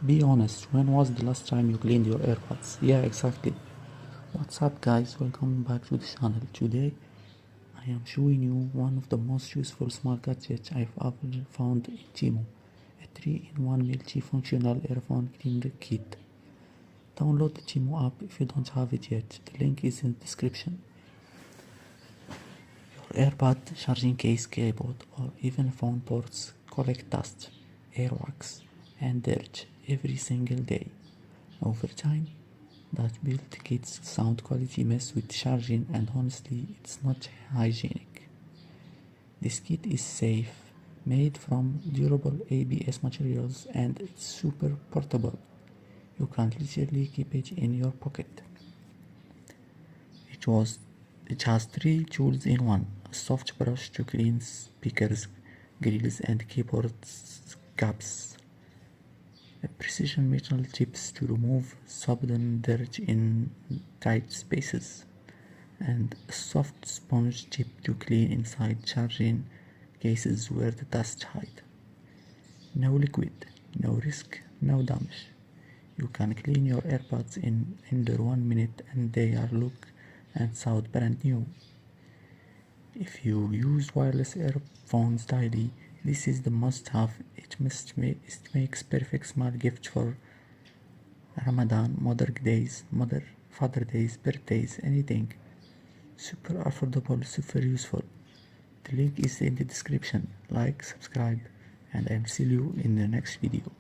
Be honest, when was the last time you cleaned your AirPods? Yeah, exactly. What's up guys, welcome back to the channel. Today I am showing you one of the most useful smart gadgets I've ever found in Timo. A 3-in-1 multi-functional earphone cleaner kit. Download the Timo app if you don't have it yet. The link is in the description. Your AirPod charging case, keyboard or even phone ports collect dust, airwax and dirt every single day. Over time, that built kit's sound quality mess with charging, and honestly, it's not hygienic. This kit is safe, made from durable ABS materials, and it's super portable. You can literally keep it in your pocket. It has 3 tools in one: a soft brush to clean speakers, grills, and keyboard caps, a precision metal tips to remove sudden dirt in tight spaces, and a soft sponge tip to clean inside charging cases where the dust hides. No liquid, no risk, no damage. You can clean your AirPods in under 1 minute and they are look and sound brand new. If you use wireless earphones daily, this is the must-have. It makes perfect small gift for Ramadan, Father Days, birthdays, anything. Super affordable, super useful. The link is in the description. Like, subscribe, and I'll see you in the next video.